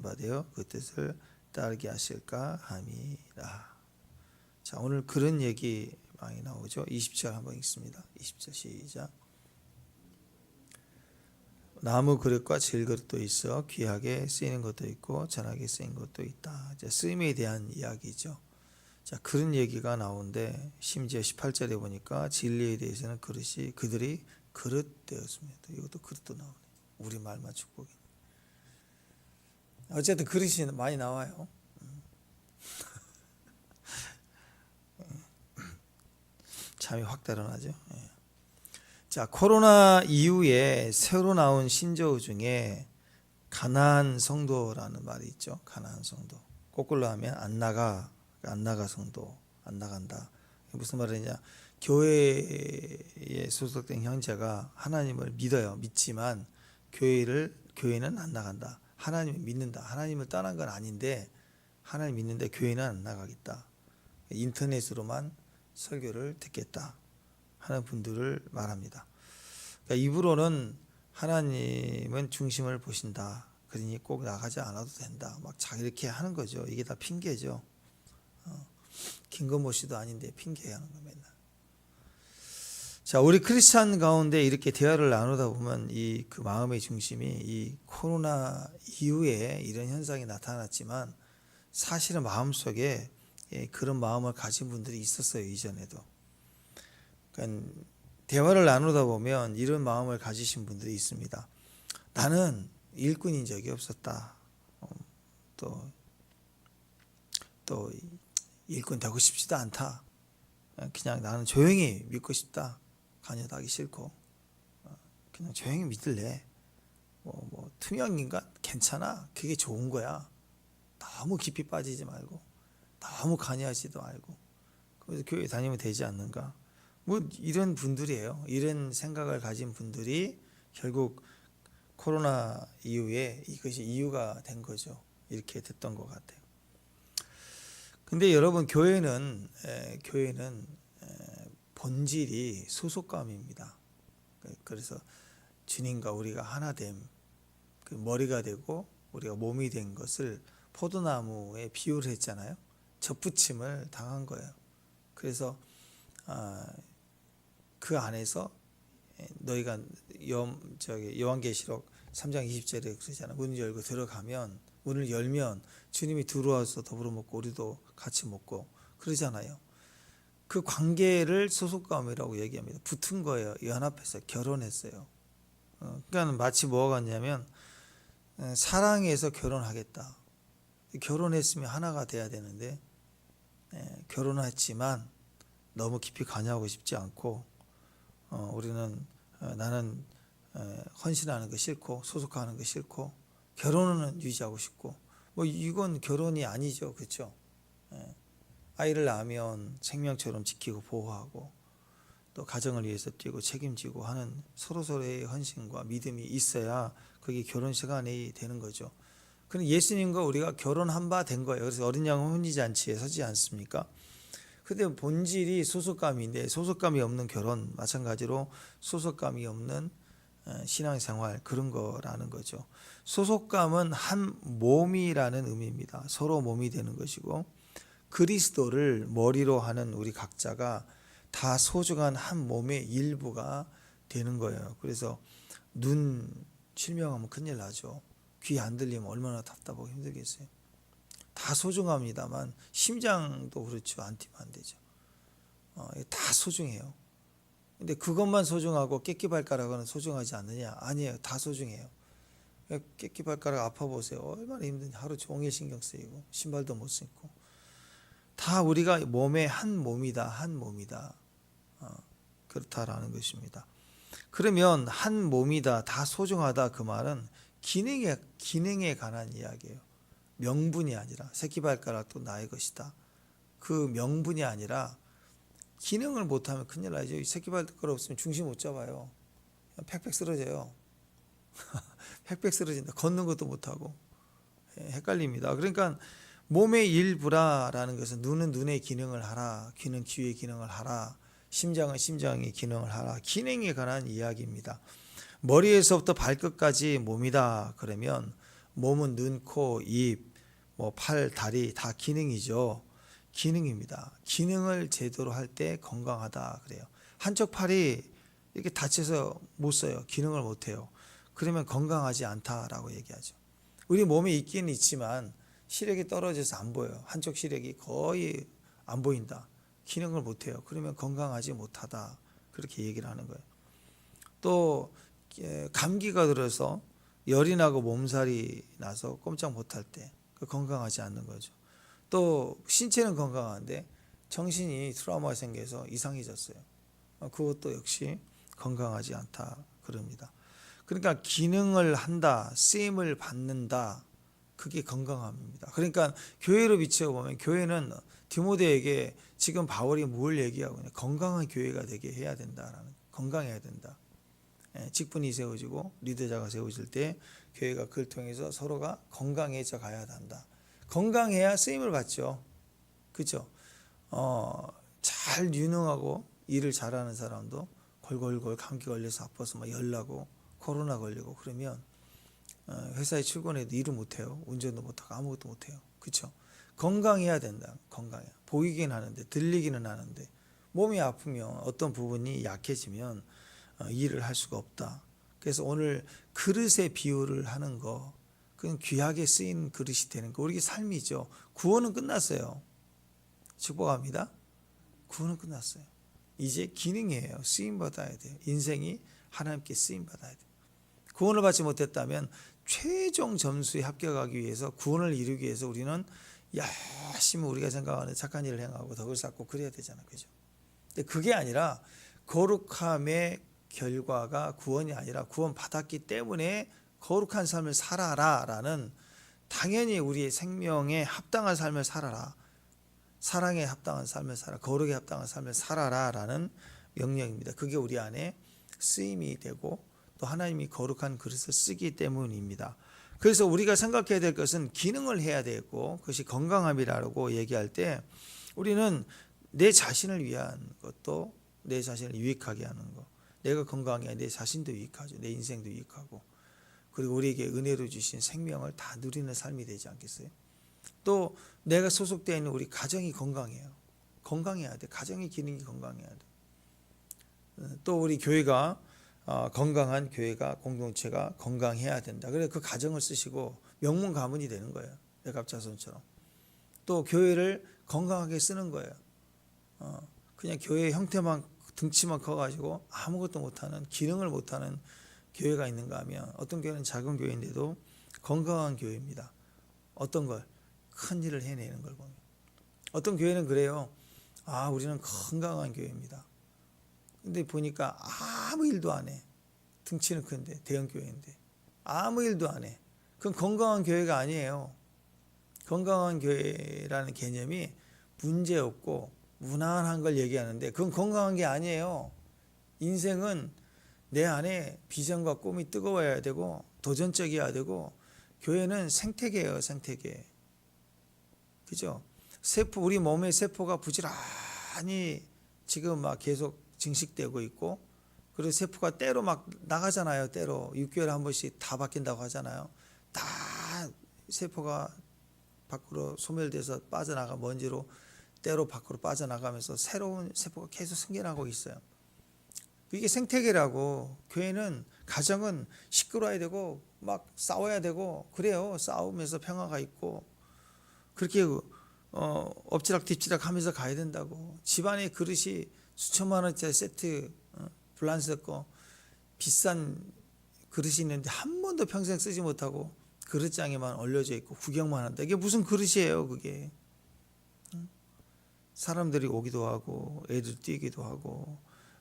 받아요. 그 뜻을 따르게 하실까 함이라. 자, 오늘 그런 얘기 많이 나오죠. 20절 한번 읽습니다. 20절 시작. 나무 그릇과 질그릇도 있어 귀하게 쓰이는 것도 있고 전하게 쓰인 것도 있다. 이제 쓰임에 대한 이야기죠. 자, 그런 얘기가 나오는데 심지어 18절에 보니까 진리에 대해서는 그들이 그릇 되었습니다. 이것도 그릇도 나오네. 우리말만 축복이. 어쨌든 그릇이 많이 나와요. 잠이 확 달아나죠. 자, 코로나 이후에 새로 나온 신조어 중에 가난한 성도라는 말이 있죠. 가난한 성도. 거꾸로 하면 안 나가 성도, 안 나간다. 무슨 말이냐? 교회에 소속된 형제가 하나님을 믿어요. 믿지만 교회는 안 나간다. 하나님을 믿는다. 하나님을 떠난 건 아닌데 하나님 믿는데 교회는 안 나가겠다. 인터넷으로만 설교를 듣겠다 하는 분들을 말합니다. 그러니까 입으로는 하나님은 중심을 보신다. 그러니 꼭 나가지 않아도 된다. 막 이렇게 하는 거죠. 이게 다 핑계죠. 김건모 씨도 아닌데 핑계하는 거 맨날. 자, 우리 크리스찬 가운데 이렇게 대화를 나누다 보면 그 마음의 중심이 이 코로나 이후에 이런 현상이 나타났지만 사실은 마음속에 그런 마음을 가진 분들이 있었어요. 이전에도. 그러니까 대화를 나누다 보면 이런 마음을 가지신 분들이 있습니다. 나는 일꾼인 적이 없었다. 또 일꾼 되고 싶지도 않다. 그냥 나는 조용히 믿고 싶다. 관여도 하기 싫고 그냥 조용히 믿을래. 뭐 투명인간 괜찮아. 그게 좋은 거야. 너무 깊이 빠지지 말고 너무 관여하지도 말고 그래서 교회 다니면 되지 않는가. 뭐 이런 분들이에요. 이런 생각을 가진 분들이 결국 코로나 이후에 이것이 이유가 된 거죠. 이렇게 됐던 것 같아요. 근데 여러분 교회는 본질이 소속감입니다. 그래서 주님과 우리가 하나됨, 그 머리가 되고 우리가 몸이 된 것을 포도나무에 비유를 했잖아요. 접붙임을 당한 거예요. 그래서 그 안에서 너희가 요한계시록 3장 20절에 그러잖아요. 문을 열고 들어가면 문을 열면 주님이 들어와서 더불어 먹고 우리도 같이 먹고 그러잖아요. 그 관계를 소속감이라고 얘기합니다. 붙은 거예요. 연합해서 결혼했어요. 그러니까 마치 뭐가 같냐면 사랑해서 결혼하겠다. 결혼했으면 하나가 돼야 되는데 결혼했지만 너무 깊이 관여하고 싶지 않고 우리는 나는 헌신하는 거 싫고 소속하는 거 싫고 결혼은 유지하고 싶고 뭐 이건 결혼이 아니죠. 그렇죠? 아이를 낳으면 생명처럼 지키고 보호하고 또 가정을 위해서 뛰고 책임지고 하는 서로서로의 헌신과 믿음이 있어야 그게 결혼 시간이 되는 거죠. 그럼 예수님과 우리가 결혼한 바 된 거예요. 그래서 어린 양 혼인잔치에 서지 않습니까? 근데 본질이 소속감인데 소속감이 없는 결혼, 마찬가지로 소속감이 없는 신앙생활 그런 거라는 거죠. 소속감은 한 몸이라는 의미입니다. 서로 몸이 되는 것이고 그리스도를 머리로 하는 우리 각자가 다 소중한 한 몸의 일부가 되는 거예요. 그래서 눈 실명하면 큰일 나죠. 귀 안 들리면 얼마나 답답하고 힘들겠어요. 다 소중합니다만 심장도 그렇죠. 안 뛰면 안 되죠. 다 소중해요. 근데 그것만 소중하고 깨끼발가락은 소중하지 않느냐? 아니에요. 다 소중해요. 깨끼발가락 아파 보세요. 얼마나 힘든지 하루 종일 신경 쓰이고 신발도 못 신고 다 우리가 몸의 한 몸이다. 한 몸이다. 그렇다라는 것입니다. 그러면 한 몸이다. 다 소중하다. 그 말은 기능에 관한 이야기예요. 명분이 아니라 새끼발가락도 나의 것이다. 그 명분이 아니라 기능을 못하면 큰일 나죠. 새끼발가락 없으면 중심 못 잡아요. 팩팩 쓰러져요. 팩팩 쓰러진다. 걷는 것도 못하고 헷갈립니다. 그러니까 몸의 일부라라는 것은 눈은 눈의 기능을 하라. 귀는 귀의 기능을 하라. 심장은 심장의 기능을 하라. 기능에 관한 이야기입니다. 머리에서부터 발끝까지 몸이다. 그러면 몸은 눈, 코, 입, 뭐 팔, 다리 다 기능이죠. 기능입니다. 기능을 제대로 할 때 건강하다 그래요. 한쪽 팔이 이렇게 다쳐서 못 써요. 기능을 못 해요. 그러면 건강하지 않다라고 얘기하죠. 우리 몸에 있기는 있지만 시력이 떨어져서 안 보여요. 한쪽 시력이 거의 안 보인다. 기능을 못 해요. 그러면 건강하지 못하다. 그렇게 얘기를 하는 거예요. 또 감기가 들어서 열이 나고 몸살이 나서 꼼짝 못할 때 건강하지 않는 거죠. 또 신체는 건강한데 정신이 트라우마가 생겨서 이상해졌어요. 그것도 역시 건강하지 않다 그럽니다. 그러니까 기능을 한다, 쓰임을 받는다, 그게 건강함입니다. 그러니까 교회로 비춰보면 교회는 디모데에게 지금 바울이 뭘 얘기하고 있냐, 건강한 교회가 되게 해야 된다라는, 건강해야 된다. 직분이 세워지고 리더자가 세워질 때 교회가 그걸 통해서 서로가 건강해져 가야 한다. 건강해야 쓰임을 받죠. 그렇죠? 잘 유능하고 일을 잘하는 사람도 골골골 감기 걸려서 아파서 막 열나고 코로나 걸리고 그러면 회사에 출근해도 일을 못해요. 운전도 못하고 아무것도 못해요. 그렇죠? 건강해야 된다. 건강해. 보이긴 하는데 들리기는 하는데 몸이 아프면 어떤 부분이 약해지면 일을 할 수가 없다. 그래서 오늘 그릇의 비유를 하는 거, 그건 귀하게 쓰인 그릇이 되는 거, 우리 삶이죠. 구원은 끝났어요. 축복합니다. 구원은 끝났어요. 이제 기능이에요. 쓰임 받아야 돼요. 인생이 하나님께 쓰임 받아야 돼요. 구원을 받지 못했다면 최종 점수에 합격하기 위해서, 구원을 이루기 위해서 우리는 열심히 우리가 생각하는 착한 일을 행하고 덕을 쌓고 그래야 되잖아요. 그죠? 근데 그게 아니라 거룩함의 결과가 구원이 아니라 구원 받았기 때문에 거룩한 삶을 살아라라는, 당연히 우리의 생명에 합당한 삶을 살아라, 사랑에 합당한 삶을 살아, 거룩에 합당한 삶을 살아라라는 명령입니다. 그게 우리 안에 쓰임이 되고 또 하나님이 거룩한 그릇을 쓰기 때문입니다. 그래서 우리가 생각해야 될 것은 기능을 해야 되고, 그것이 건강함이라고 얘기할 때 우리는 내 자신을 위한 것도 내 자신을 유익하게 하는 것, 내가 건강해야 내 자신도 유익하죠. 내 인생도 유익하고, 그리고 우리에게 은혜로 주신 생명을 다 누리는 삶이 되지 않겠어요? 또 내가 소속되어 있는 우리 가정이 건강해요. 건강해야 돼. 가정의 기능이 건강해야 돼. 또 우리 교회가 건강한 교회가, 공동체가 건강해야 된다. 그래서 그 가정을 쓰시고 명문 가문이 되는 거예요. 애갑자손처럼. 또 교회를 건강하게 쓰는 거예요. 그냥 교회 형태만, 등치만 커가지고 아무것도 못하는, 기능을 못하는 교회가 있는가 하면, 어떤 교회는 작은 교회인데도 건강한 교회입니다. 어떤 걸? 큰 일을 해내는 걸 보면. 어떤 교회는 그래요. 우리는 건강한 교회입니다. 근데 보니까 아무 일도 안 해. 등치는 큰데, 대형 교회인데 아무 일도 안 해. 그건 건강한 교회가 아니에요. 건강한 교회라는 개념이 문제 없고 무난한 걸 얘기하는데 그건 건강한 게 아니에요. 인생은 내 안에 비전과 꿈이 뜨거워야 되고 도전적이어야 되고, 교회는 생태계예요. 생태계. 그죠? 세포, 우리 몸의 세포가 부지런히 지금 막 계속 증식되고 있고, 그리고 세포가 때로 막 나가잖아요. 때로 6개월에 한 번씩 다 바뀐다고 하잖아요. 다 세포가 밖으로 소멸돼서 빠져나가, 먼지로 때로 밖으로 빠져나가면서 새로운 세포가 계속 생겨나고 있어요. 이게 생태계라고. 교회는, 가정은 시끄러워야 되고 막 싸워야 되고 그래요. 싸우면서 평화가 있고 그렇게 엎치락 뒤치락 하면서 가야 된다고. 집안에 그릇이 수천만 원짜리 세트, 블란스 거 비싼 그릇이 있는데 한 번도 평생 쓰지 못하고 그릇장에만 올려져 있고 구경만 한다. 이게 무슨 그릇이에요 그게? 사람들이 오기도 하고 애들 뛰기도 하고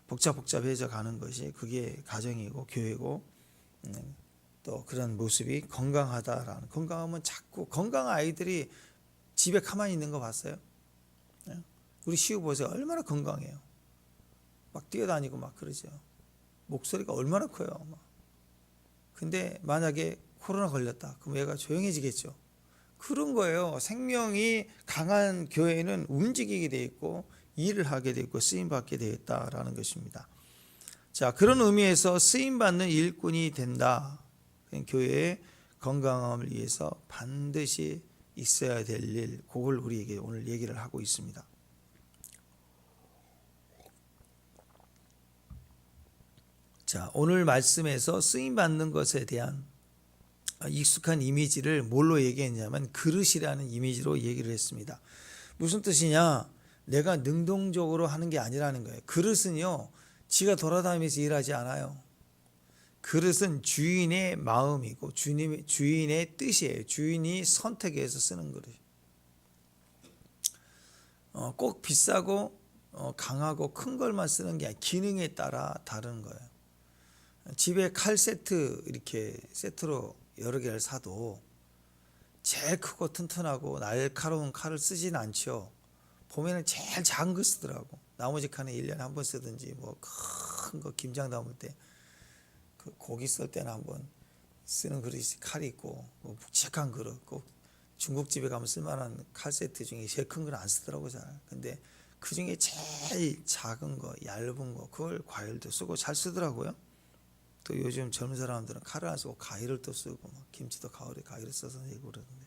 복잡해져 가는 것이, 그게 가정이고 교회고, 또 그런 모습이 건강하다라는. 건강하면 자꾸, 건강한 아이들이 집에 가만히 있는 거 봤어요? 우리 시우 보세요. 얼마나 건강해요. 막 뛰어다니고 막 그러죠. 목소리가 얼마나 커요. 막. 근데 만약에 코로나 걸렸다, 그럼 얘가 조용해지겠죠. 그런 거예요. 생명이 강한 교회는 움직이게 돼 있고 일을 하게 돼 있고 쓰임 받게 되었다라는 것입니다. 자, 그런 의미에서 쓰임 받는 일꾼이 된다. 교회에 건강함을 위해서 반드시 있어야 될 일, 그걸 우리에게 오늘 얘기를 하고 있습니다. 자, 오늘 말씀에서 쓰임 받는 것에 대한 익숙한 이미지를 뭘로 얘기했냐면 그릇이라는 이미지로 얘기를 했습니다. 무슨 뜻이냐? 내가 능동적으로 하는 게 아니라는 거예요. 그릇은요, 지가 돌아다니면서 일하지 않아요. 그릇은 주인의 마음이고 주인의 뜻이에요. 주인이 선택해서 쓰는 그릇. 꼭 비싸고 강하고 큰 걸만 쓰는 게 아니라 기능에 따라 다른 거예요. 집에 칼 세트 이렇게 세트로 여러 개를 사도 제일 크고 튼튼하고 날카로운 칼을 쓰진 않죠. 보면은 제일 작은 거 쓰더라고. 나머지 칼은 1년에 한 번 쓰든지 뭐 큰 거 김장 담을 때 그 고기 썰 때는 한번 쓰는 그릇이 칼이 있고 뭐 묵직한 그릇, 꼭 중국집에 가면 쓸만한 칼 세트 중에 제일 큰 건 안 쓰더라고 잘. 근데 그 중에 제일 작은 거, 얇은 거, 그걸 과일도 쓰고 잘 쓰더라고요. 또 요즘 젊은 사람들은 칼을 안 쓰고 가위를 또 쓰고 막 김치도 가위를 써서 내고 그러는데,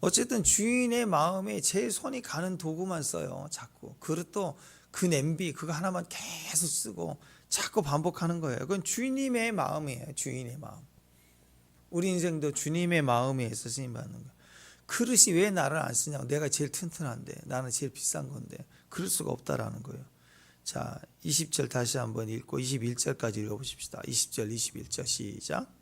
어쨌든 주인의 마음에 제일 손이 가는 도구만 써요. 자꾸 그릇도 그 냄비 그거 하나만 계속 쓰고 자꾸 반복하는 거예요. 그건 주님의 마음이에요. 주인의 마음. 우리 인생도 주님의 마음에 있어서 쓰임 받는 거예요. 그릇이 왜 나를 안 쓰냐고. 내가 제일 튼튼한데, 나는 제일 비싼 건데 그럴 수가 없다라는 거예요. 자, 20절 다시 한번 읽고 21절까지 읽어보십시다. 20절 21절 시작.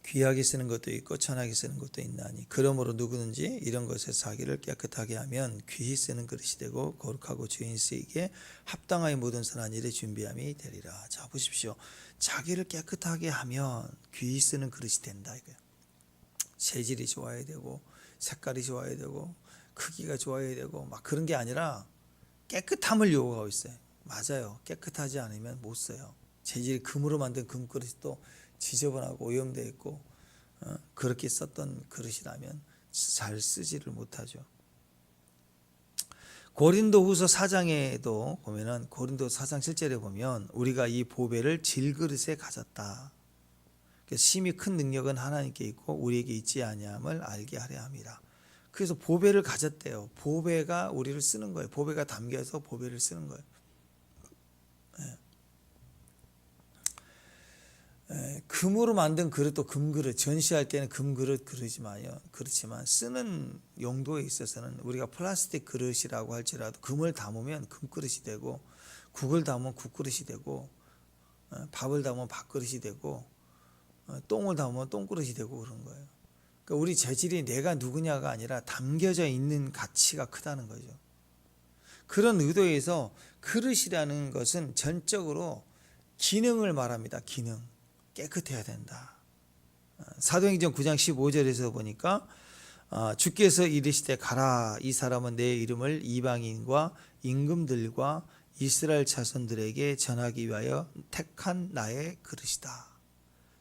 귀하게 쓰는 것도 있고 천하게 쓰는 것도 있나니 그러므로 누구든지 이런 것에 자기를 깨끗하게 하면 귀히 쓰는 그릇이 되고 거룩하고 주인 쓰이기에 합당하여 모든 선한 일에 준비함이 되리라. 자, 보십시오. 자기를 깨끗하게 하면 귀히 쓰는 그릇이 된다 이거예요. 재질이 좋아야 되고 색깔이 좋아야 되고 크기가 좋아야 되고 막 그런 게 아니라 깨끗함을 요구하고 있어요. 맞아요. 깨끗하지 않으면 못 써요. 재질이 금으로 만든 금그릇이 또 지저분하고 오염되어 있고 그렇게 썼던 그릇이라면 잘 쓰지를 못하죠. 고린도후서 4장에도 보면은, 고린도 4장 7절에 보면 우리가 이 보배를 질그릇에 가졌다. 심히 큰 능력은 하나님께 있고 우리에게 있지 아니함을 알게 하려 함이라. 그래서 보배를 가졌대요. 보배가 우리를 쓰는 거예요. 보배가 담겨서 보배를 쓰는 거예요. 금으로 만든 그릇도 금그릇, 전시할 때는 금그릇 그렇지만 쓰는 용도에 있어서는 우리가 플라스틱 그릇이라고 할지라도 금을 담으면 금그릇이 되고 국을 담으면 국그릇이 되고 밥을 담으면 밥그릇이 되고 똥을 담으면 똥그릇이 되고 그런 거예요. 그러니까 우리 재질이 내가 누구냐가 아니라 담겨져 있는 가치가 크다는 거죠. 그런 의도에서 그릇이라는 것은 전적으로 기능을 말합니다. 기능. 깨끗해야 된다. 사도행전 9장 15절에서 보니까 주께서 이르시되 가라, 이 사람은 내 이름을 이방인과 임금들과 이스라엘 자손들에게 전하기 위하여 택한 나의 그릇이다.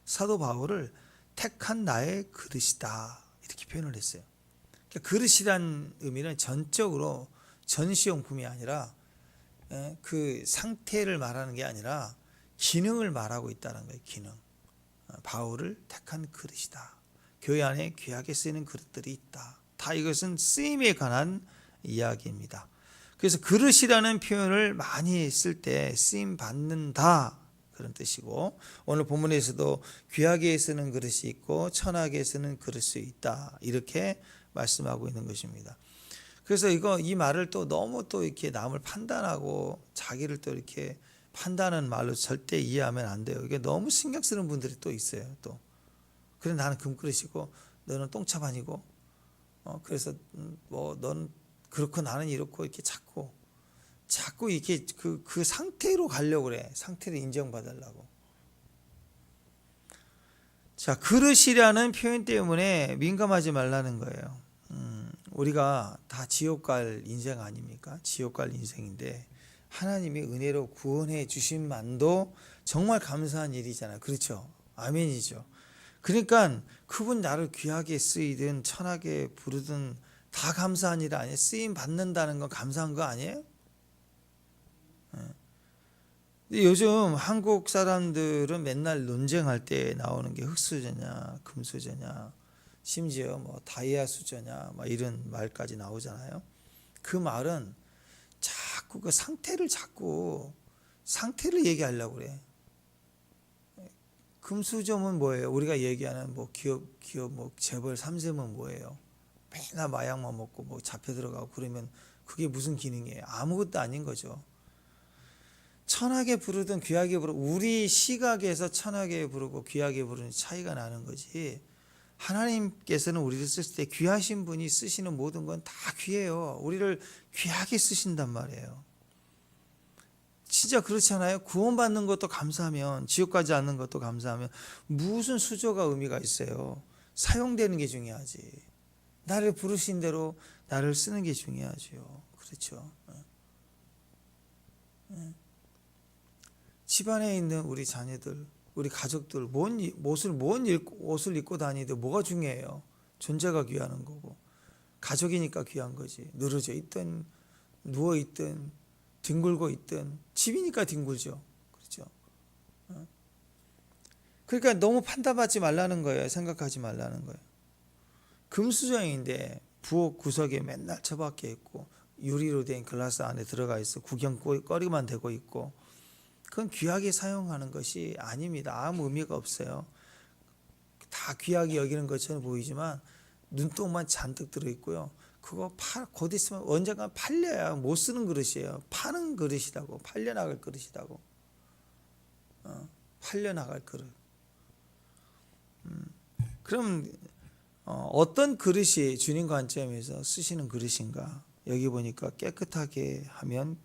사도 바울을 택한 나의 그릇이다 이렇게 표현을 했어요. 그러니까 그릇이란 의미는 전적으로 전시용품이 아니라 그 상태를 말하는 게 아니라 기능을 말하고 있다는 거예요. 기능. 바울을 택한 그릇이다. 교회 안에 귀하게 쓰이는 그릇들이 있다. 다 이것은 쓰임에 관한 이야기입니다. 그래서 그릇이라는 표현을 많이 쓸 때 쓰임 받는다 그런 뜻이고, 오늘 본문에서도 귀하게 쓰는 그릇이 있고 천하게 쓰는 그릇이 있다 이렇게 말씀하고 있는 것입니다. 그래서 이 말을 또 너무 또 이렇게 남을 판단하고 자기를 또 이렇게 판단하는 말로 절대 이해하면 안 돼요. 이게 너무 신경 쓰는 분들이 또 있어요. 또 그래 나는 금그릇이고 너는 똥차반이고 그래서 뭐 넌 그렇고 나는 이렇고 이렇게 자꾸 이렇게 그 상태로 가려고 그래. 상태를 인정받으려고. 자, 그릇이라는 표현 때문에 민감하지 말라는 거예요. 우리가 다 지옥 갈 인생 아닙니까? 지옥 갈 인생인데 하나님이 은혜로 구원해 주신만도 정말 감사한 일이잖아요. 그렇죠? 아멘이죠. 그러니까 그분 나를 귀하게 쓰이든 천하게 부르든 다 감사한 일 아니에요? 쓰임 받는다는 건 감사한 거 아니에요? 근데 요즘 한국 사람들은 맨날 논쟁할 때 나오는 게 흙수저냐 금수저냐 심지어 뭐 다이아 수저냐 막 이런 말까지 나오잖아요. 그 말은 자꾸 그 상태를 얘기하려고 그래. 금수저면 뭐예요? 우리가 얘기하는 뭐 기업 뭐 재벌 3세면 뭐예요? 맨날 마약만 먹고 뭐 잡혀 들어가고 그러면 그게 무슨 기능이에요? 아무것도 아닌 거죠. 천하게 부르든 귀하게 부르든 우리 시각에서 천하게 부르고 귀하게 부르는 차이가 나는 거지. 하나님께서는 우리를 쓰실 때 귀하신 분이 쓰시는 모든 건 다 귀해요. 우리를 귀하게 쓰신단 말이에요. 진짜 그렇지 않아요? 구원받는 것도 감사하면, 지옥 가지 않는 것도 감사하면 무슨 수저가 의미가 있어요. 사용되는 게 중요하지. 나를 부르신 대로 나를 쓰는 게 중요하죠. 그렇죠. 집안에 있는 우리 자녀들, 우리 가족들 뭔 옷을 입고 다니는데 뭐가 중요해요? 존재가 귀하는 거고 가족이니까 귀한 거지. 늘어져 있든 누워 있든 뒹굴고 있든 집이니까 뒹굴죠. 그렇죠? 그러니까 너무 판단받지 말라는 거예요. 생각하지 말라는 거예요. 금수저인데 부엌 구석에 맨날 처박혀 있고 유리로 된 글라스 안에 들어가 있어 구경거리만 되고 있고 그건 귀하게 사용하는 것이 아닙니다. 아무 의미가 없어요. 다 귀하게 여기는 것처럼 보이지만 눈동만 잔뜩 들어있고요. 그거 곧 있으면 언젠가 팔려야 못 쓰는 그릇이에요. 파는 그릇이라고. 팔려나갈 그릇이라고. 팔려나갈 그릇. 그럼 어떤 그릇이 주님 관점에서 쓰시는 그릇인가? 여기 보니까 깨끗하게 하면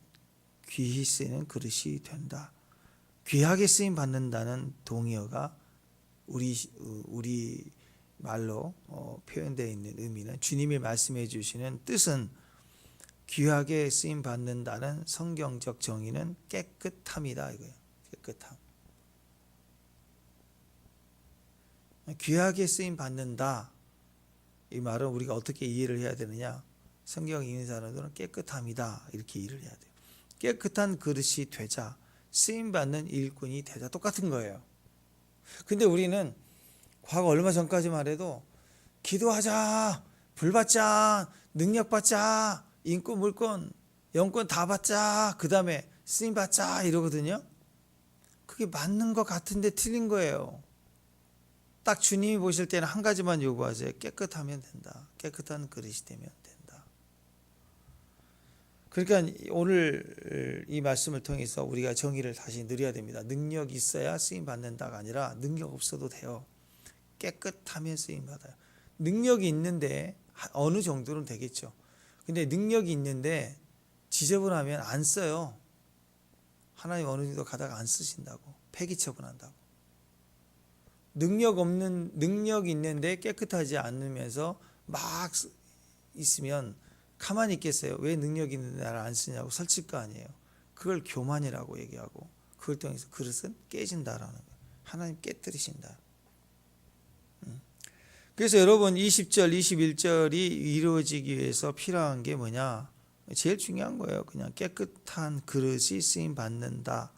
귀히 쓰이는 그릇이 된다. 귀하게 쓰임 받는다는 동의어가 우리 말로 표현되어 있는 의미는 주님이 말씀해 주시는 뜻은 귀하게 쓰임 받는다는 성경적 정의는 깨끗함이다 이거예요. 깨끗함. 귀하게 쓰임 받는다. 이 말은 우리가 어떻게 이해를 해야 되느냐? 성경 읽는 사람들은 깨끗함이다 이렇게 이해를 해야 돼요. 깨끗한 그릇이 되자 쓰임 받는 일꾼이 되자 똑같은 거예요. 근데 우리는 과거 얼마 전까지만 해도 기도하자, 불받자, 능력 받자, 인권, 물권, 영권 다 받자, 그 다음에 쓰임 받자 이러거든요. 그게 맞는 것 같은데 틀린 거예요. 딱 주님이 보실 때는 한 가지만 요구하세요. 깨끗하면 된다. 깨끗한 그릇이 되면 된다. 그러니까 오늘 이 말씀을 통해서 우리가 정의를 다시 늘려야 됩니다. 능력 있어야 쓰임 받는다가 아니라 능력 없어도 돼요. 깨끗하면 쓰임 받아요. 능력이 있는데 어느 정도는 되겠죠. 근데 능력이 있는데 지저분하면 안 써요. 하나님 어느 정도 가다가 안 쓰신다고. 폐기 처분한다고. 능력이 있는데 깨끗하지 않으면서 막 있으면 가만히 있겠어요. 왜 능력이 있는데 나를 안 쓰냐고 설칠 거 아니에요. 그걸 교만이라고 얘기하고 그걸 통해서 그릇은 깨진다라는 거예요. 하나님 깨뜨리신다. 그래서 여러분 20절 21절이 이루어지기 위해서 필요한 게 뭐냐? 제일 중요한 거예요. 그냥 깨끗한 그릇이 쓰임 받는다.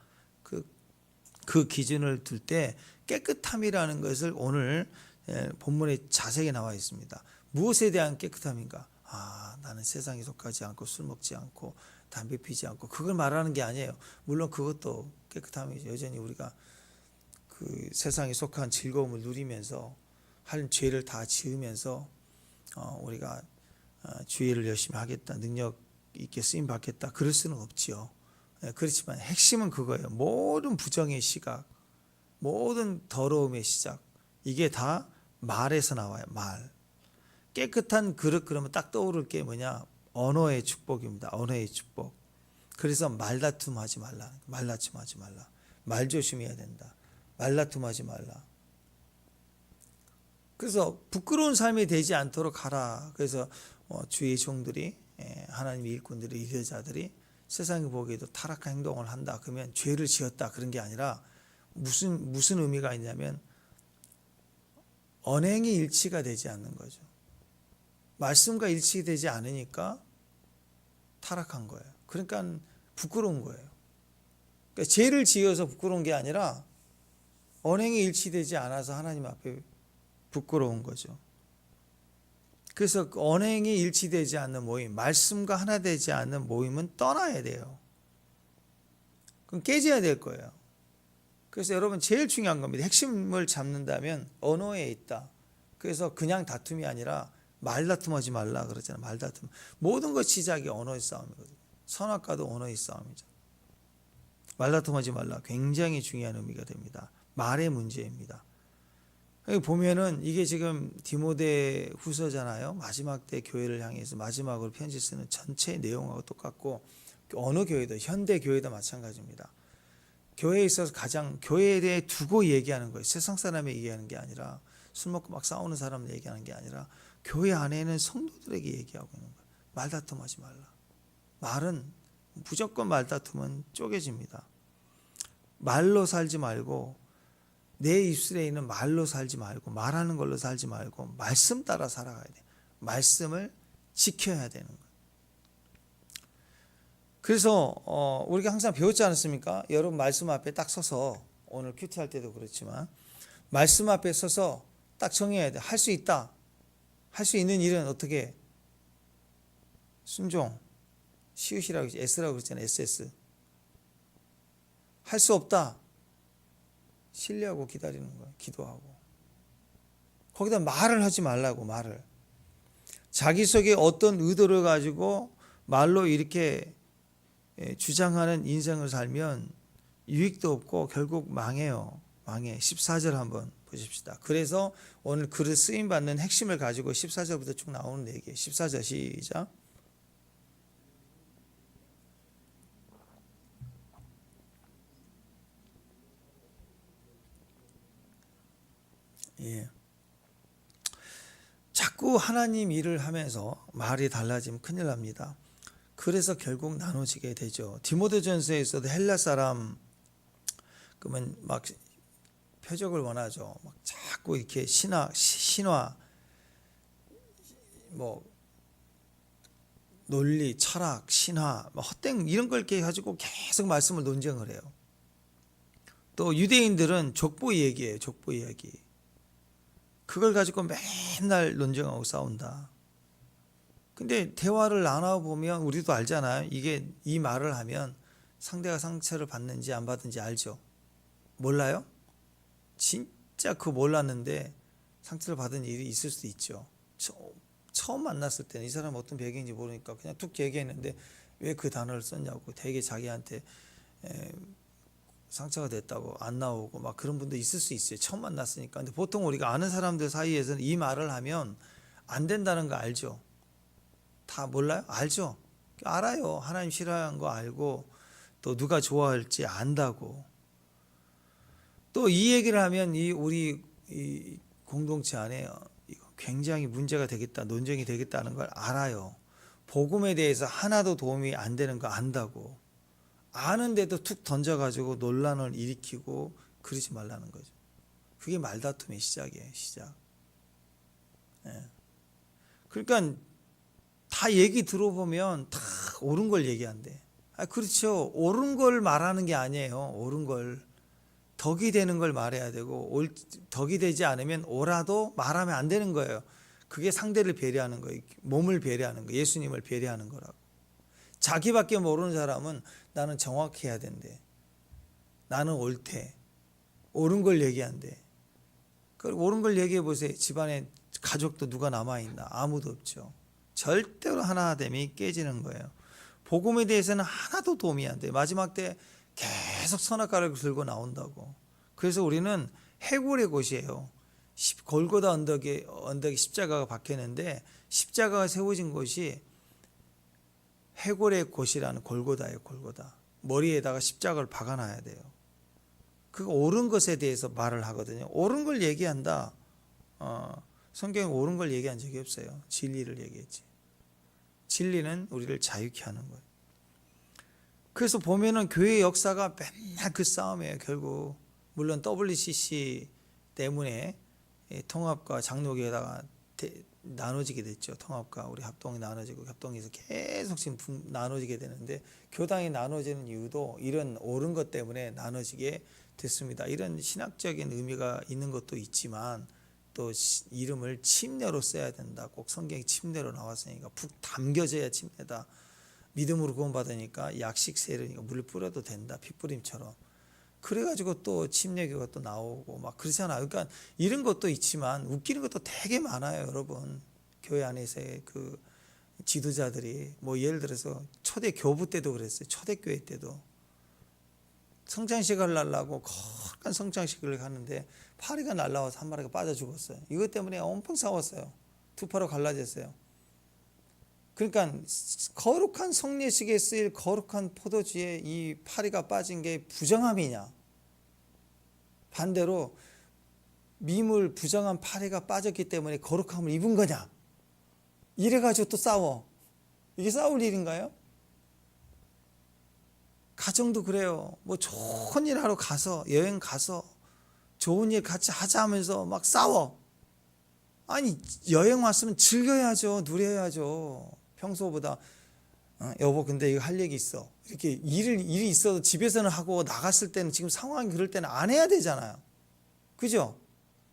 그 기준을 둘 때 깨끗함이라는 것을 오늘 본문에 자세히 나와 있습니다. 무엇에 대한 깨끗함인가? 나는 세상에 속하지 않고 술 먹지 않고 담배 피지 않고 그걸 말하는 게 아니에요. 물론 그것도 깨끗함이죠. 여전히 우리가 그 세상에 속한 즐거움을 누리면서 할 죄를 다 지으면서 우리가 주의를 열심히 하겠다, 능력 있게 쓰임 받겠다 그럴 수는 없지요. 그렇지만 핵심은 그거예요. 모든 부정의 시각, 모든 더러움의 시작 이게 다 말에서 나와요. 말. 깨끗한 그릇 그러면 딱 떠오를 게 뭐냐? 언어의 축복입니다. 언어의 축복. 그래서 말다툼하지 말라. 말다툼하지 말라. 말 조심해야 된다. 말다툼하지 말라. 그래서 부끄러운 삶이 되지 않도록 하라. 그래서 주의 종들이 하나님의 일꾼들이 리더자들이 세상이 보기에도 타락한 행동을 한다. 그러면 죄를 지었다. 그런 게 아니라 무슨 의미가 있냐면 언행이 일치가 되지 않는 거죠. 말씀과 일치되지 않으니까 타락한 거예요. 그러니까 부끄러운 거예요. 그러니까 죄를 지어서 부끄러운 게 아니라 언행이 일치되지 않아서 하나님 앞에 부끄러운 거죠. 그래서 언행이 일치되지 않는 모임, 말씀과 하나 되지 않는 모임은 떠나야 돼요. 그럼 깨져야 될 거예요. 그래서 여러분 제일 중요한 겁니다. 핵심을 잡는다면 언어에 있다. 그래서 그냥 다툼이 아니라 말다툼하지 말라 그러잖아요. 말다툼. 모든 것 시작이 언어의 싸움이거든요. 선악과도 언어의 싸움이죠. 말다툼하지 말라. 굉장히 중요한 의미가 됩니다. 말의 문제입니다. 여기 보면은 이게 지금 디모데 후서잖아요. 마지막 때 교회를 향해서 마지막으로 편지 쓰는 전체 내용하고 똑같고 어느 교회도 현대 교회도 마찬가지입니다. 교회에 있어서 가장 교회에 대해 두고 얘기하는 거예요. 세상 사람이 얘기하는 게 아니라 술 먹고 막 싸우는 사람 얘기하는 게 아니라 교회 안에는 성도들에게 얘기하고 있는 거예요. 말다툼하지 말라. 말은 무조건 말다툼은 쪼개집니다. 말로 살지 말고 내 입술에 있는 말로 살지 말고 말하는 걸로 살지 말고 말씀 따라 살아가야 돼. 말씀을 지켜야 되는 거예요. 그래서 우리가 항상 배웠지 않았습니까? 여러분 말씀 앞에 딱 서서 오늘 큐티 할 때도 그렇지만 말씀 앞에 서서 딱 정해야 돼. 할 수 있다. 할 수 있는 일은 어떻게? 순종. 시읒이라고 S라고 그랬잖아요. SS. 할 수 없다. 신뢰하고 기다리는 거예요. 기도하고. 거기다 말을 하지 말라고 말을. 자기 속에 어떤 의도를 가지고 말로 이렇게 주장하는 인생을 살면 유익도 없고 결국 망해요. 망해. 14절 한번 보십시다. 그래서 오늘 글을 쓰임받는 핵심을 가지고 14절부터 쭉 나오는 얘기예요. 14절 시작. 예. 자꾸 하나님 일을 하면서 말이 달라지면 큰일 납니다. 그래서 결국 나눠지게 되죠. 디모데전서에서도 헬라 사람 그러면 막 표적을 원하죠. 막 자꾸 이렇게 신화 뭐 논리, 철학, 신화, 헛된 이런 걸 이렇게 가지고 계속 말씀을 논쟁을 해요. 또 유대인들은 족보 얘기예요. 족보 이야기. 그걸 가지고 맨날 논쟁하고 싸운다. 근데 대화를 나눠보면 우리도 알잖아요. 이게 이 말을 하면 상대가 상처를 받는지 안 받는지 알죠. 몰라요? 진짜 그거 몰랐는데 상처를 받은 일이 있을 수도 있죠. 처음 만났을 때는 이 사람 어떤 배경인지 모르니까 그냥 툭 얘기했는데 왜 그 단어를 썼냐고 되게 자기한테 상처가 됐다고 안 나오고 막 그런 분도 있을 수 있어요. 처음 만났으니까. 근데 보통 우리가 아는 사람들 사이에서는 이 말을 하면 안 된다는 거 알죠. 다 몰라요? 알죠. 알아요. 하나님 싫어하는 거 알고 또 누가 좋아할지 안다고. 또 이 얘기를 하면 우리 공동체 안에 굉장히 문제가 되겠다, 논쟁이 되겠다는 걸 알아요. 복음에 대해서 하나도 도움이 안 되는 거 안다고. 아는데도 툭 던져가지고 논란을 일으키고 그러지 말라는 거죠. 그게 말다툼의 시작이에요. 시작. 예. 그러니까 다 얘기 들어보면 다 옳은 걸 얘기한대. 그렇죠. 옳은 걸 말하는 게 아니에요. 옳은 걸. 덕이 되는 걸 말해야 되고 덕이 되지 않으면 옳아도 말하면 안 되는 거예요. 그게 상대를 배려하는 거예요. 몸을 배려하는 거예요. 예수님을 배려하는 거라고. 자기밖에 모르는 사람은 나는 정확해야 된대. 나는 옳대. 옳은 걸 얘기한대. 옳은 걸 얘기해 보세요. 집안에 가족도 누가 남아있나? 아무도 없죠. 절대로 하나됨이 깨지는 거예요. 복음에 대해서는 하나도 도움이 안 돼요. 마지막 때 계속 선악과를 들고 나온다고. 그래서 우리는 해골의 곳이에요. 골고다 언덕에 십자가가 박혔는데 십자가가 세워진 곳이 해골의 곳이라는 골고다예요. 골고다. 머리에다가 십자가를 박아놔야 돼요. 그 옳은 것에 대해서 말을 하거든요. 옳은 걸 얘기한다. 성경에 옳은 걸 얘기한 적이 없어요. 진리를 얘기했지. 진리는 우리를 자유케 하는 거예요. 그래서 보면은 교회 역사가 맨날 그 싸움이에요. 결국 물론 WCC 때문에 통합과 장로교에다가 나눠지게 됐죠. 통합과 우리 합동이 나눠지고 합동에서 계속 지금 나눠지게 되는데 교당이 나눠지는 이유도 이런 옳은 것 때문에 나눠지게 됐습니다. 이런 신학적인 의미가 있는 것도 있지만 또 이름을 침례로 써야 된다. 꼭 성경이 침례로 나왔으니까 푹 담겨져야 침례다. 믿음으로 구원받으니까 약식 세례니까 물 뿌려도 된다. 핏뿌림처럼. 그래가지고 또 침례교가 또 나오고 막 그러잖아요. 그러니까 이런 것도 있지만 웃기는 것도 되게 많아요, 여러분. 교회 안에서의 그 지도자들이 뭐 예를 들어서 초대 교부 때도 그랬어요. 초대교회 때도 성찬식을 하려고 거룩한 성찬식을 하는데 파리가 날라와서 한 마리가 빠져 죽었어요. 이것 때문에 엄청 싸웠어요. 두 파로 갈라졌어요. 그러니까 거룩한 성례식에 쓰일 거룩한 포도주에 이 파리가 빠진 게 부정함이냐, 반대로 미물 부정한 파리가 빠졌기 때문에 거룩함을 입은 거냐, 이래가지고 또 싸워. 이게 싸울 일인가요? 가정도 그래요. 뭐 좋은 일 하러 가서, 여행 가서 좋은 일 같이 하자 하면서 막 싸워. 아니 여행 왔으면 즐겨야죠. 누려야죠. 평소보다 여보 근데 이거 할 얘기 있어. 이렇게 일이 있어도 집에서는 하고 나갔을 때는 지금 상황이 그럴 때는 안 해야 되잖아요. 그죠?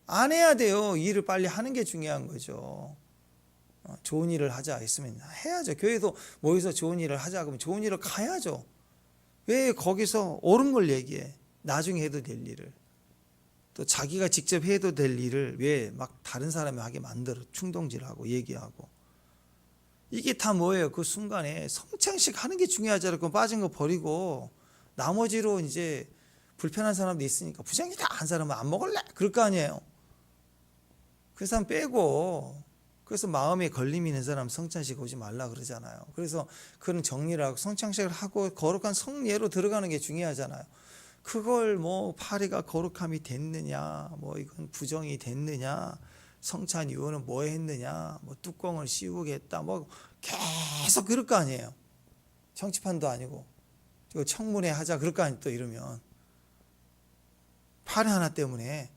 안 해야 돼요. 일을 빨리 하는 게 중요한 거죠. 좋은 일을 하자 했으면 해야죠. 교회도 모여서 좋은 일을 하자 그러면 좋은 일을 가야죠. 왜 거기서 옳은 걸 얘기해? 나중에 해도 될 일을. 또 자기가 직접 해도 될 일을 왜 막 다른 사람이 하게 만들어 충동질하고 얘기하고. 이게 다 뭐예요? 그 순간에 성찬식 하는 게 중요하잖아요. 그거 빠진 거 버리고 나머지로 이제 불편한 사람도 있으니까 부장이다 한 사람은 안 먹을래 그럴 거 아니에요. 그 사람 빼고. 그래서 마음에 걸림이 있는 사람 성찬식 오지 말라 그러잖아요. 그래서 그런 정리를 하고 성찬식을 하고 거룩한 성례로 들어가는 게 중요하잖아요. 그걸 뭐 파리가 거룩함이 됐느냐, 뭐 이건 부정이 됐느냐, 성찬 이후는 뭐 했느냐, 뭐 뚜껑을 씌우겠다, 뭐 계속 그럴 거 아니에요. 정치판도 아니고 청문회 하자 그럴 거 아니에요. 또 이러면 파리 하나 때문에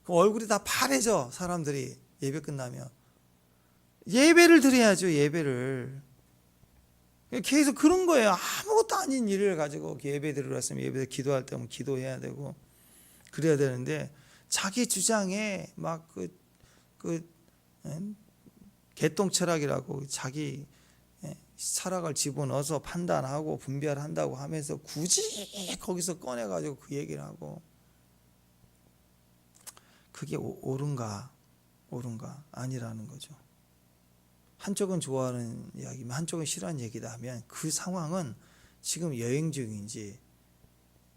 그 얼굴이 다 파래져. 사람들이 예배 끝나면 예배를 드려야죠. 예배를 계속 그런 거예요. 아무것도 아닌 일을 가지고 예배 드리러 왔으면 예배 기도할 때면 기도해야 되고 그래야 되는데 자기 주장에 막 개똥 철학이라고 자기 철학을 집어넣어서 판단하고 분별한다고 하면서 굳이 거기서 꺼내가지고 그 얘기를 하고 그게 옳은가 아니라는 거죠. 한쪽은 좋아하는 이야기면 한쪽은 싫어하는 얘기다 하면 그 상황은 지금 여행 중인지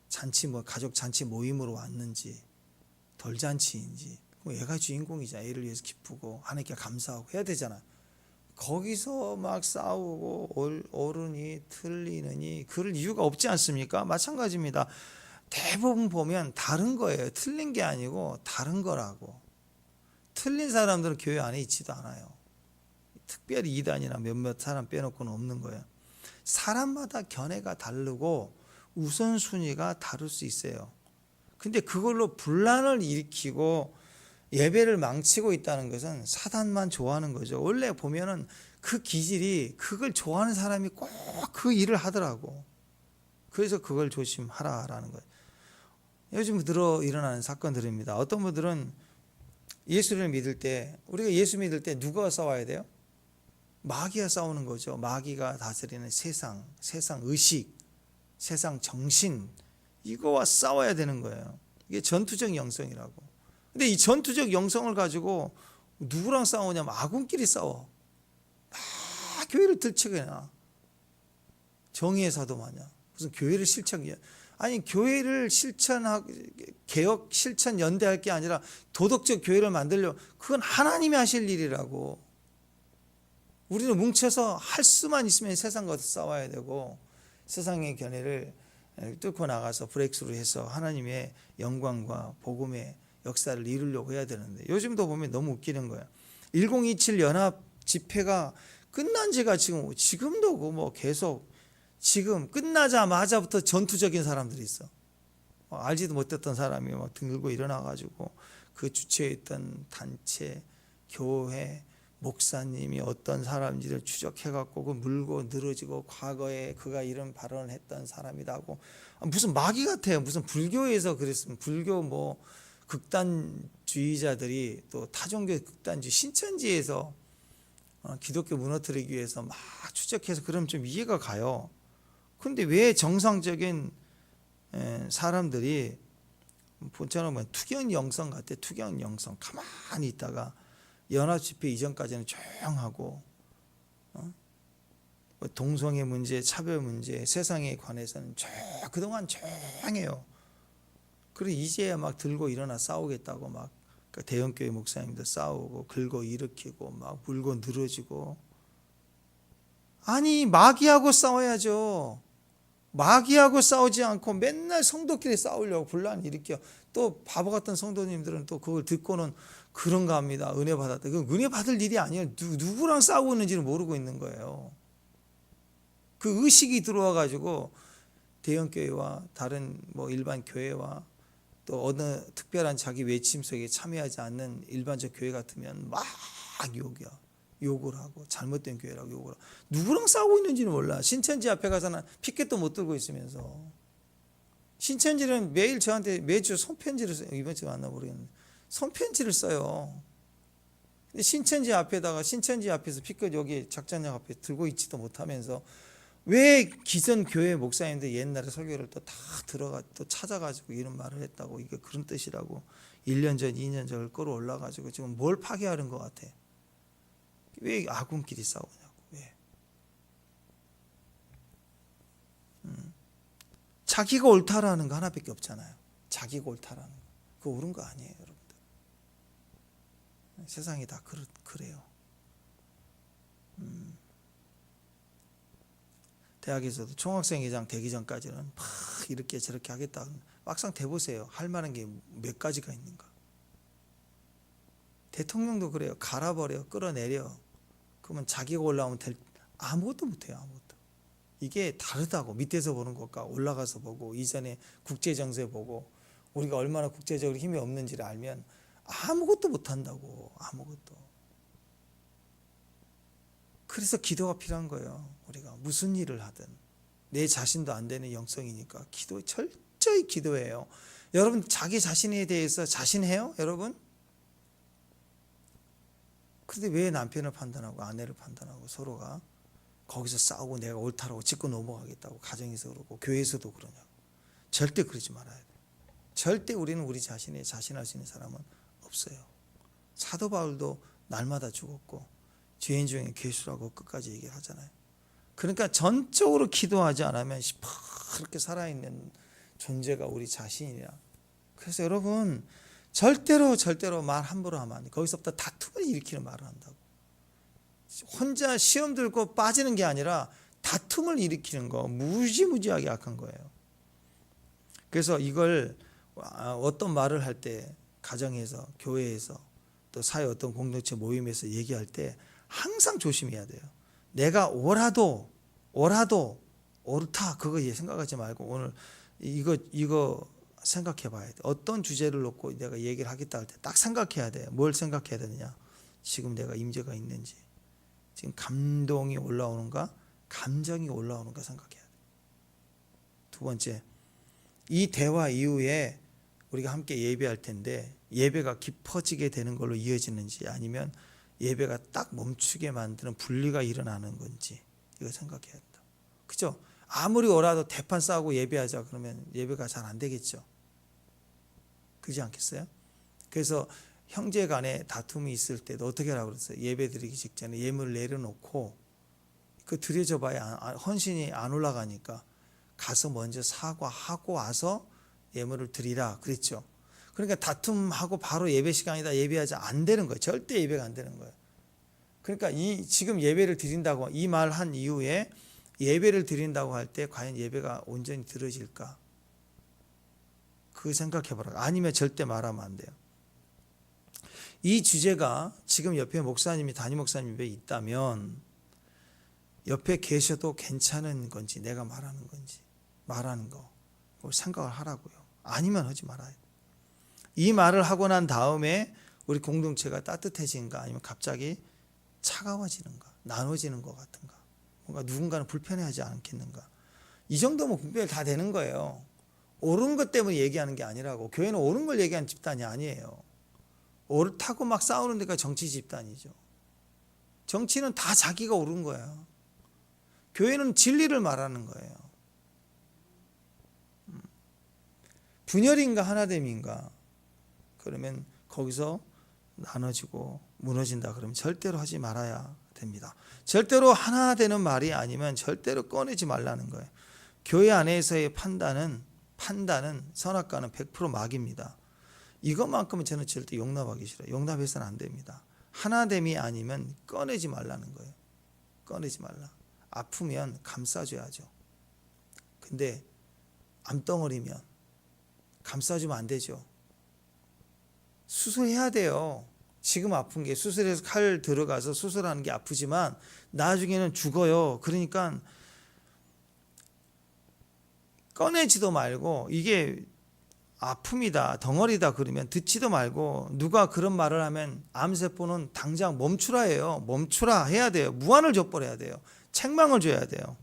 잔치 가족 잔치 모임으로 왔는지 돌잔치인지 얘가 주인공이잖아. 애를 위해서 기쁘고 하나님께 감사하고 해야 되잖아. 거기서 막 싸우고 옳으니 틀리느니 그럴 이유가 없지 않습니까? 마찬가지입니다. 대부분 보면 다른 거예요. 틀린 게 아니고 다른 거라고. 틀린 사람들은 교회 안에 있지도 않아요. 특별히 이단이나 몇몇 사람 빼놓고는 없는 거예요. 사람마다 견해가 다르고 우선순위가 다를 수 있어요. 근데 그걸로 분란을 일으키고 예배를 망치고 있다는 것은 사단만 좋아하는 거죠. 원래 보면은 그 기질이 그걸 좋아하는 사람이 꼭 그 일을 하더라고. 그래서 그걸 조심하라라는 거예요. 요즘 들어 일어나는 사건들입니다. 어떤 분들은 예수를 믿을 때 우리가 예수 믿을 때 누가 싸워야 돼요? 마귀가 싸우는 거죠. 마귀가 다스리는 세상 의식, 세상 정신 이거와 싸워야 되는 거예요. 이게 전투적 영성이라고. 근데 이 전투적 영성을 가지고 누구랑 싸우냐면 아군끼리 싸워. 막 교회를 들썩여놔. 정의의 사도 마냥. 무슨 교회를 실천이야. 아니 교회를 개혁 실천 연대할 게 아니라 도덕적 교회를 만들려 그건 하나님이 하실 일이라고. 우리는 뭉쳐서 할 수만 있으면 세상과 싸워야 되고 세상의 견해를 뚫고 나가서 브레이크스루 해서 하나님의 영광과 복음의 역사를 이루려고 해야 되는데 요즘도 보면 너무 웃기는 거야. 1027 연합 집회가 끝난 지가 지금도 뭐 계속 지금 끝나자마자부터 전투적인 사람들이 있어. 알지도 못했던 사람이 막 들고 일어나가지고 그 주최했던 단체, 교회 목사님이 어떤 사람인지를 추적해갖고 그 물고 늘어지고 과거에 그가 이런 발언을 했던 사람이라고, 무슨 마귀 같아요. 무슨 불교에서 그랬으면, 불교 뭐 극단주의자들이 또 타종교 극단주의 신천지에서 기독교 무너뜨리기 위해서 막 추적해서, 그러면 좀 이해가 가요. 그런데 왜 정상적인 사람들이 본처럼 보면 투경 영성 같아. 투경 영성 가만히 있다가 연합집회 이전까지는 조용하고, 동성애 문제, 차별 문제, 세상에 관해서는 그동안 조용해요. 그리고 이제야 막 들고 일어나 싸우겠다고 막 대형교회 목사님들 싸우고 긁어 일으키고 막 물고 늘어지고. 아니, 마귀하고 싸워야죠. 마귀하고 싸우지 않고 맨날 성도끼리 싸우려고 분란 일으켜. 또 바보 같은 성도님들은 또 그걸 듣고는 그런가 합니다. 은혜 받았다. 그 은혜 받을 일이 아니에요. 누구랑 싸우고 있는지를 모르고 있는 거예요. 그 의식이 들어와 가지고 대형교회와 다른 뭐 일반 교회와 또 어느 특별한 자기 외침 속에 참여하지 않는 일반적 교회 같으면 막 욕을 하고 잘못된 교회라고 욕을 하고, 누구랑 싸우고 있는지는 몰라. 신천지 앞에 가서는 피켓도 못 들고 있으면서. 신천지는 매일 저한테 매주 손편지를 써요. 이번 주에 만나 모르겠는데 손편지를 써요. 근데 신천지 앞에다가, 신천지 앞에서 피켓 여기 작전장 앞에 들고 있지도 못하면서 왜 기존 교회 목사님들 옛날에 설교를 또 다 들어가 또 찾아가지고 이런 말을 했다고, 이게 그런 뜻이라고 1년 전 2년 전을 끌어올라 가지고 지금 뭘 파괴하는 것 같아. 왜 아군끼리 싸우냐고. 왜? 자기가 옳다라는 거 하나밖에 없잖아요. 자기가 옳다라는 거. 그거 옳은 거 아니에요, 여러분들. 세상이 다 그래요. 대학에서도 총학생회장 되기 전까지는 막 이렇게 저렇게 하겠다. 막상 돼보세요. 할 만한 게 몇 가지가 있는가. 대통령도 그래요. 갈아버려, 끌어내려. 그러면 자기가 올라오면 아무것도 못해요. 아무것도. 이게 다르다고. 밑에서 보는 것과 올라가서 보고, 이전에 국제정세 보고, 우리가 얼마나 국제적으로 힘이 없는지를 알면 아무것도 못한다고. 아무것도. 그래서 기도가 필요한 거예요. 우리가 무슨 일을 하든 내 자신도 안 되는 영성이니까 철저히 기도해요. 여러분 자기 자신에 대해서 자신해요? 여러분? 그런데 왜 남편을 판단하고 아내를 판단하고 서로가 거기서 싸우고 내가 옳다라고 짚고 넘어가겠다고 가정에서 그러고 교회에서도 그러냐고. 절대 그러지 말아야 돼. 절대 우리는 우리 자신에 자신할 수 있는 사람은 없어요. 사도 바울도 날마다 죽었고 죄인 중에 괴수라고 끝까지 얘기를 하잖아요. 그러니까 전적으로 기도하지 않으면 그렇게 살아있는 존재가 우리 자신이라. 그래서 여러분 절대로 말 함부로 하면 안 돼. 거기서부터 다툼을 일으키는 말을 한다고. 혼자 시험 들고 빠지는 게 아니라 다툼을 일으키는 거 무지무지하게 악한 거예요. 그래서 이걸 어떤 말을 할 때 가정에서, 교회에서, 또 사회 어떤 공동체 모임에서 얘기할 때 항상 조심해야 돼요. 내가 옳아도 옳다 그거 생각하지 말고 오늘 이거 생각해 봐야 돼. 어떤 주제를 놓고 내가 얘기를 하겠다 할 때 딱 생각해야 돼. 뭘 생각해야 되느냐. 지금 내가 임재가 있는지, 지금 감동이 올라오는가, 감정이 올라오는가 생각해야 돼. 두 번째, 이 대화 이후에 우리가 함께 예배할 텐데 예배가 깊어지게 되는 걸로 이어지는지, 아니면 예배가 딱 멈추게 만드는 분리가 일어나는 건지, 이거 생각해야 한다. 그죠? 아무리 오라도 대판 싸우고 예배하자 그러면 예배가 잘 안 되겠죠. 그렇지 않겠어요? 그래서 형제 간에 다툼이 있을 때도 어떻게 하라고 그랬어요? 예배 드리기 직전에 예물을 내려놓고, 그 드려져 봐야 헌신이 안 올라가니까 가서 먼저 사과하고 와서 예물을 드리라 그랬죠. 그러니까 다툼하고 바로 예배 시간이다 예배하자 안 되는 거예요. 절대 예배가 안 되는 거예요. 그러니까 지금 예배를 드린다고 이 말 한 이후에 예배를 드린다고 할 때 과연 예배가 온전히 들어질까? 그 생각해보라. 아니면 절대 말하면 안 돼요. 이 주제가 지금 옆에 목사님이, 담임 목사님이 있다면 옆에 계셔도 괜찮은 건지, 내가 말하는 건지, 말하는 거 생각을 하라고요. 아니면 하지 말아요. 이 말을 하고 난 다음에 우리 공동체가 따뜻해진가, 아니면 갑자기 차가워지는가, 나눠지는 것 같은가, 뭔가 누군가는 불편해하지 않겠는가. 이 정도면 분별 다 되는 거예요. 옳은 것 때문에 얘기하는 게 아니라고. 교회는 옳은 걸 얘기하는 집단이 아니에요. 옳다고 막 싸우는 데가 정치 집단이죠. 정치는 다 자기가 옳은 거예요. 교회는 진리를 말하는 거예요. 분열인가 하나됨인가, 그러면 거기서 나눠지고 무너진다 그러면 절대로 하지 말아야 됩니다. 절대로 하나 되는 말이 아니면 절대로 꺼내지 말라는 거예요. 교회 안에서의 판단은 선악과는 100% 막입니다. 이것만큼은 저는 절대 용납하기 싫어요. 용납해서는 안 됩니다. 하나됨이 아니면 꺼내지 말라는 거예요. 꺼내지 말라. 아프면 감싸줘야죠. 근데 암덩어리면 감싸주면 안 되죠. 수술해야 돼요. 지금 아픈 게 수술해서 칼 들어가서 수술하는 게 아프지만 나중에는 죽어요. 그러니까 꺼내지도 말고, 이게 아픔이다, 덩어리다 그러면 듣지도 말고, 누가 그런 말을 하면 암세포는 당장 멈추라 해요. 멈추라 해야 돼요. 무한을 줘버려야 돼요. 책망을 줘야 돼요.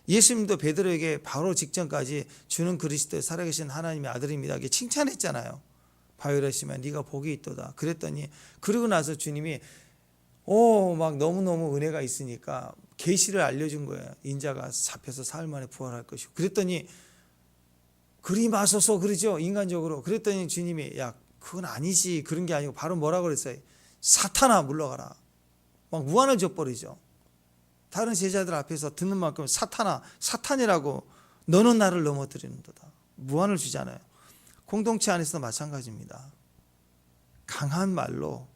예수님도 베드로에게 바로 직전까지 주는 그리스도 살아계신 하나님의 아들입니다 이렇게 칭찬했잖아요. 바요라시면 네가 복이 있도다. 그랬더니, 그러고 나서 주님이 막 너무너무 은혜가 있으니까 계시를 알려준 거예요. 인자가 잡혀서 사흘 만에 부활할 것이고. 그랬더니 그리 마소서 그러죠, 인간적으로. 그랬더니 주님이 야 그건 아니지, 그런 게 아니고 바로 뭐라고 그랬어요? 사탄아 물러가라. 막 무한을 줘버리죠. 다른 제자들 앞에서 듣는 만큼 사탄아, 사탄이라고, 너는 나를 넘어뜨리는도다. 무한을 주잖아요. 공동체 안에서도 마찬가지입니다. 강한 말로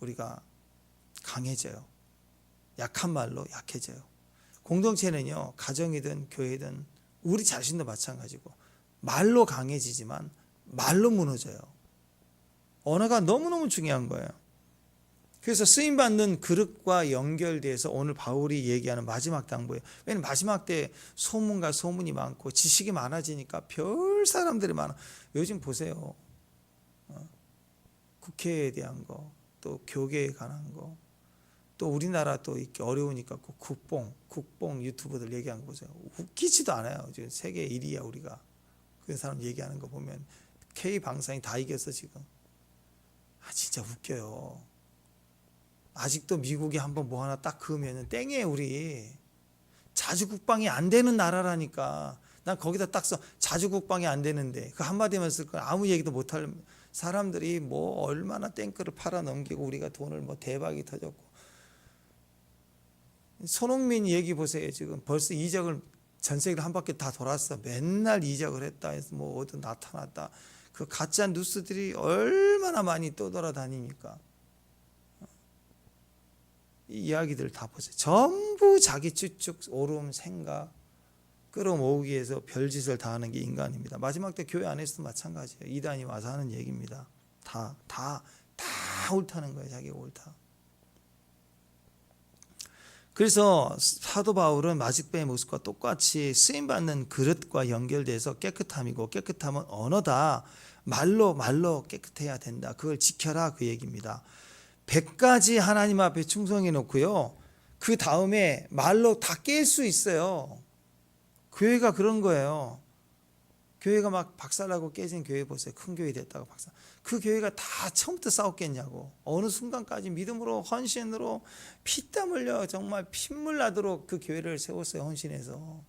우리가 강해져요. 약한 말로 약해져요. 공동체는요, 가정이든 교회든 우리 자신도 마찬가지고, 말로 강해지지만 말로 무너져요. 언어가 너무너무 중요한 거예요. 그래서 쓰임받는 그릇과 연결돼서 오늘 바울이 얘기하는 마지막 당부예요. 왜냐하면 마지막 때 소문과 소문이 많고 지식이 많아지니까 별 사람들이 많아. 요즘 보세요. 국회에 대한 거, 또 교계에 관한 거, 또 우리나라 또 이렇게 어려우니까 국뽕 유튜버들 얘기하는 거 보세요. 웃기지도 않아요. 지금 세계 1위야 우리가. 그 사람 얘기하는 거 보면 K 방송이 다 이겼어 지금. 진짜 웃겨요. 아직도 미국이 한번 뭐 하나 딱 그으면은 땡이에요. 우리 자주국방이 안 되는 나라라니까. 난 거기다 딱 써, 자주국방이 안 되는데. 그 한마디만 쓸 거야. 아무 얘기도 못할 사람들이 뭐 얼마나 땡크를 팔아 넘기고 우리가 돈을 뭐 대박이 터졌고. 손흥민 얘기 보세요. 지금 벌써 이적을 전 세계를 한 바퀴 다 돌았어. 맨날 이적을 했다 해서 뭐 어디 나타났다. 그 가짜 뉴스들이 얼마나 많이 떠돌아다니니까. 이 이야기들 다 보세요. 전부 자기 추측, 오름, 생각 끌어모으기 위해서 별짓을 다 하는 게 인간입니다. 마지막 때 교회 안에서도 마찬가지예요. 이단이 와서 하는 얘기입니다. 다 옳다는 거예요. 자기가 옳다. 그래서 사도 바울은 마직배의 모습과 똑같이 쓰임받는 그릇과 연결돼서 깨끗함이고, 깨끗함은 언어다. 말로 깨끗해야 된다. 그걸 지켜라, 그 얘기입니다. 100가지 하나님 앞에 충성해 놓고요, 그 다음에 말로 다 깰 수 있어요. 교회가 그런 거예요. 교회가 막 박살나고 깨진 교회 보세요. 큰 교회 됐다고 박살. 그 교회가 다 처음부터 싸웠겠냐고. 어느 순간까지 믿음으로, 헌신으로 피땀 흘려 정말 핏물 나도록 그 교회를 세웠어요. 헌신해서.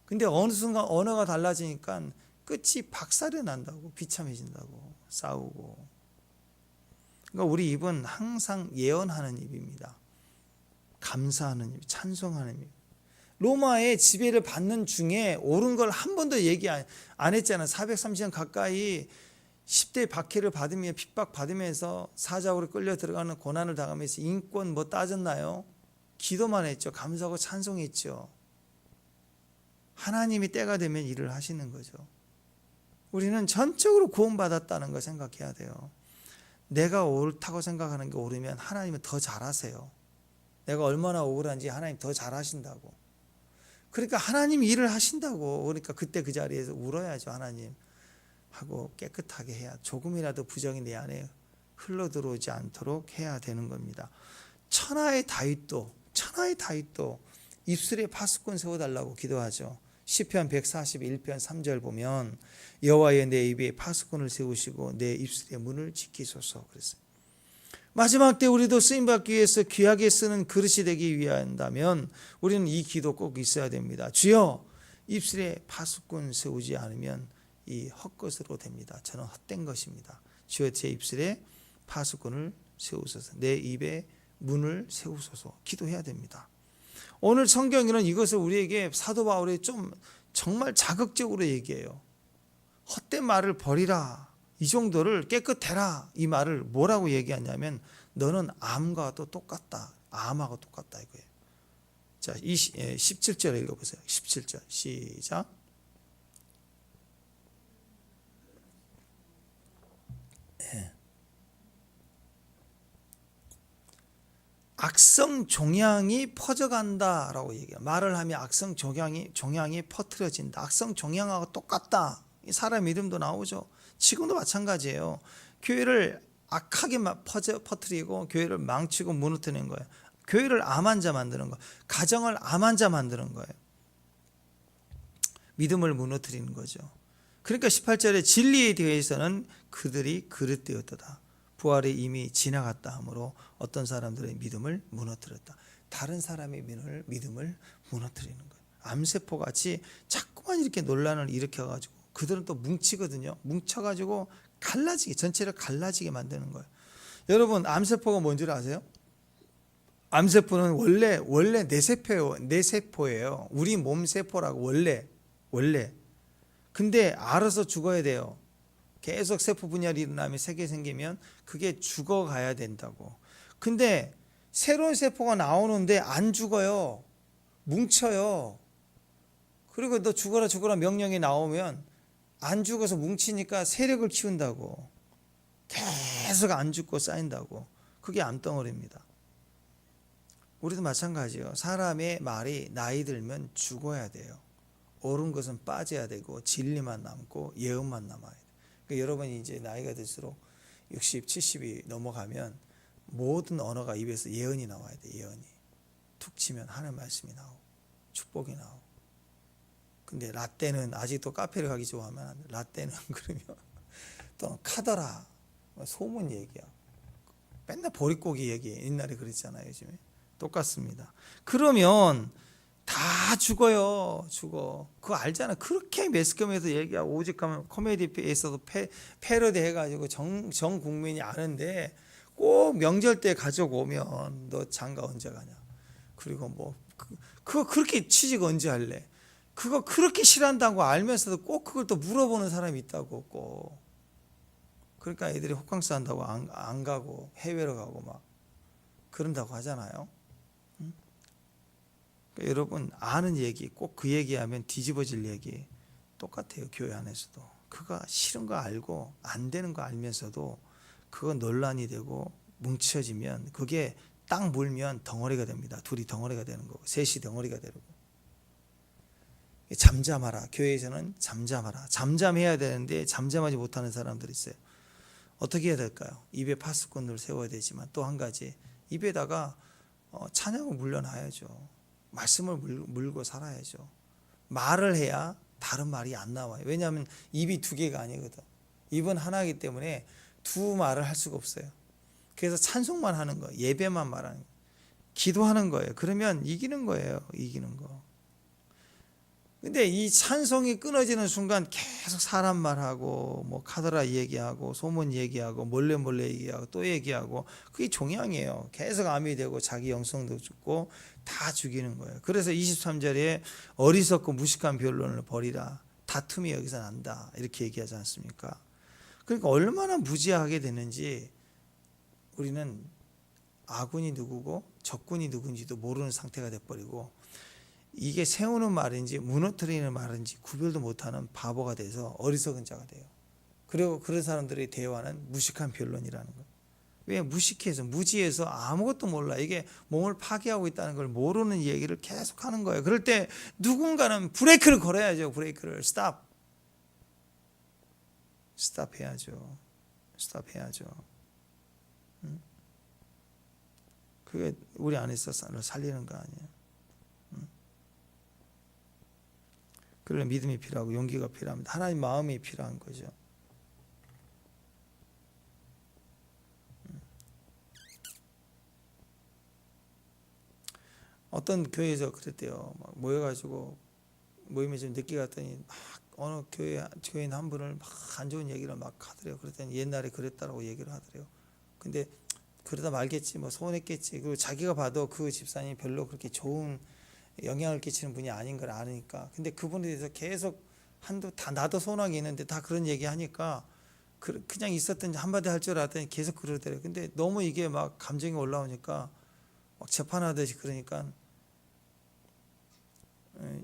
근데 어느 순간 언어가 달라지니까 끝이 박살이 난다고. 비참해진다고. 싸우고. 그러니까 우리 입은 항상 예언하는 입입니다. 감사하는 입, 찬송하는 입. 로마의 지배를 받는 중에 옳은 걸 한 번도 얘기 안 했잖아요. 430년 가까이 10대 박해를 받으며 핍박받으면서 사자고로 끌려 들어가는 고난을 당하면서 인권 뭐 따졌나요? 기도만 했죠. 감사하고 찬송했죠. 하나님이 때가 되면 일을 하시는 거죠. 우리는 전적으로 구원받았다는 걸 생각해야 돼요. 내가 옳다고 생각하는 게 옳으면 하나님은 더 잘하세요. 내가 얼마나 억울한지 하나님 더 잘하신다고. 그러니까 하나님 일을 하신다고. 그러니까 그때 그 자리에서 울어야죠. 하나님 하고 깨끗하게 해야, 조금이라도 부정이 내 안에 흘러들어오지 않도록 해야 되는 겁니다. 천하의 다윗도 입술에 파수꾼 세워달라고 기도하죠. 시편 141편 3절 보면 여호와여 내 입에 파수꾼을 세우시고 내 입술의 문을 지키소서 그랬어요. 마지막 때 우리도 쓰임받기 위해서 귀하게 쓰는 그릇이 되기 위한다면 우리는 이 기도 꼭 있어야 됩니다. 주여 입술에 파수꾼 세우지 않으면 이 헛것으로 됩니다. 저는 헛된 것입니다. 주여 제 입술에 파수꾼을 세우소서 내 입에 문을 세우소서 기도해야 됩니다. 오늘 성경에는 이것을 우리에게 사도 바울이 좀 정말 자극적으로 얘기해요. 헛된 말을 버리라. 이 정도를 깨끗해라. 이 말을 뭐라고 얘기하냐면 너는 암과도 똑같다. 암하고 똑같다 이거예요. 자, 17절 읽어보세요. 17절 시작. 네. 악성 종양이 퍼져간다라고 얘기해요. 말을 하면 악성 종양이 퍼뜨려진다. 악성 종양하고 똑같다. 사람 이름도 나오죠. 지금도 마찬가지예요. 교회를 악하게 퍼뜨리고 교회를 망치고 무너뜨리는 거예요. 교회를 암한 자 만드는 거예요. 가정을 암한 자 만드는 거예요. 믿음을 무너뜨리는 거죠. 그러니까 18절에 진리에 대해서는 그들이 그릇되었도다. 부활이 이미 지나갔다 하므로 어떤 사람들의 믿음을 무너뜨렸다. 다른 사람의 믿음을 무너뜨리는 거예요. 암세포같이 자꾸만 이렇게 논란을 일으켜가지고 그들은 또 뭉치거든요. 뭉쳐가지고 갈라지게 전체를 갈라지게 만드는 거예요. 여러분 암세포가 뭔 줄 아세요? 암세포는 원래 뇌세포예요. 우리 몸 세포라고 원래. 근데 알아서 죽어야 돼요. 계속 세포 분열이 일어나면 세계 생기면 그게 죽어가야 된다고. 근데 새로운 세포가 나오는데 안 죽어요. 뭉쳐요. 그리고 너 죽어라 명령이 나오면 안 죽어서 뭉치니까 세력을 키운다고. 계속 안 죽고 쌓인다고. 그게 암덩어리입니다. 우리도 마찬가지예요. 사람의 말이 나이 들면 죽어야 돼요. 옳은 것은 빠져야 되고 진리만 남고 예언만 남아야 돼요. 그러니까 여러분이 이제 나이가 들수록 60, 70이 넘어가면 모든 언어가 입에서 예언이 나와야 돼. 예언이. 툭 치면 하나님 말씀이 나오고 축복이 나오고. 근데 라떼는 아직도 카페를 가기 좋아하면 안 돼. 라떼는 그러면 또 카더라 소문 얘기야. 맨날 보릿고기 얘기. 옛날에 그랬잖아요. 요즘에 똑같습니다. 그러면 다 죽어요. 죽어. 그거 알잖아. 그렇게 매스컴에서 얘기하고 오직하면 코미디에서도 패러디 해가지고 전 국민이 아는데 꼭 명절 때 가져오면 너 장가 언제 가냐. 그리고 뭐 그거 그렇게 취직 언제 할래. 그거 그렇게 싫어한다고 알면서도 꼭 그걸 또 물어보는 사람이 있다고 꼭. 그러니까 애들이 호캉스 한다고 안 가고 해외로 가고 막 그런다고 하잖아요. 그러니까 여러분 아는 얘기 꼭 그 얘기하면 뒤집어질 얘기 똑같아요. 교회 안에서도 그거 싫은 거 알고 안 되는 거 알면서도 그거 논란이 되고 뭉쳐지면 그게 딱 물면 덩어리가 됩니다. 둘이 덩어리가 되는 거고 셋이 덩어리가 되고. 잠잠하라. 교회에서는 잠잠하라. 잠잠해야 되는데 잠잠하지 못하는 사람들이 있어요. 어떻게 해야 될까요? 입에 파수꾼을 세워야 되지만 또 한 가지 입에다가 찬양을 물려놔야죠. 말씀을 물고 살아야죠. 말을 해야 다른 말이 안 나와요. 왜냐하면 입이 두 개가 아니거든. 입은 하나이기 때문에 두 말을 할 수가 없어요. 그래서 찬송만 하는 거예요. 예배만 말하는 거예요. 기도하는 거예요. 그러면 이기는 거예요. 이기는 거. 근데 이 찬송이 끊어지는 순간 계속 사람 말하고 뭐 카더라 얘기하고 소문 얘기하고 몰래 얘기하고 또 얘기하고 그게 종양이에요. 계속 암이 되고 자기 영성도 죽고 다 죽이는 거예요. 그래서 23절에 어리석고 무식한 변론을 버리라. 다툼이 여기서 난다. 이렇게 얘기하지 않습니까? 그러니까 얼마나 무지하게 되는지 우리는 아군이 누구고 적군이 누군지도 모르는 상태가 돼버리고 이게 세우는 말인지 무너뜨리는 말인지 구별도 못하는 바보가 돼서 어리석은 자가 돼요. 그리고 그런 사람들의 대화는 무식한 변론이라는 거예요. 왜 무식해서 무지해서 아무것도 몰라. 이게 몸을 파괴하고 있다는 걸 모르는 얘기를 계속하는 거예요. 그럴 때 누군가는 브레이크를 걸어야죠. 브레이크를 스탑 해야죠. 그게 우리 안에서 살리는 거 아니에요. 그러려 믿음이 필요하고 용기가 필요합니다. 하나님 마음이 필요한 거죠. 어떤 교회에서 그랬대요. 막 모여가지고 모임에 좀 늦게 갔더니 막 어느 교인 한 분을 막 안 좋은 얘기를 막 하더래요. 그랬더니 옛날에 그랬다라고 얘기를 하더래요. 근데 그러다 말겠지, 뭐 서운했겠지. 그리고 자기가 봐도 그 집사님이 별로 그렇게 좋은 영향을 끼치는 분이 아닌 걸 아니까. 근데 그분에 대해서 계속 다 나도 서운하게 있는데 다 그런 얘기 하니까 그냥 있었던 한마디 할 줄 알았더니 계속 그러더래요. 근데 너무 이게 막 감정이 올라오니까 막 재판하듯이 그러니까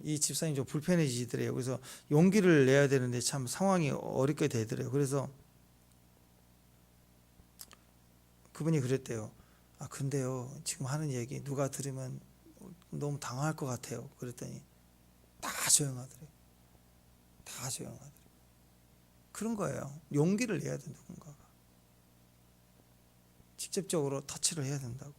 이 집사님 좀 불편해지더래요. 그래서 용기를 내야 되는데 참 상황이 어렵게 되더래요. 그래서 그분이 그랬대요. 아 근데요 지금 하는 얘기 누가 들으면 너무 당황할 것 같아요. 그랬더니 다 조용하더래요. 다 조용하더래요. 그런 거예요. 용기를 내야 된다. 누군가가 직접적으로 터치를 해야 된다고.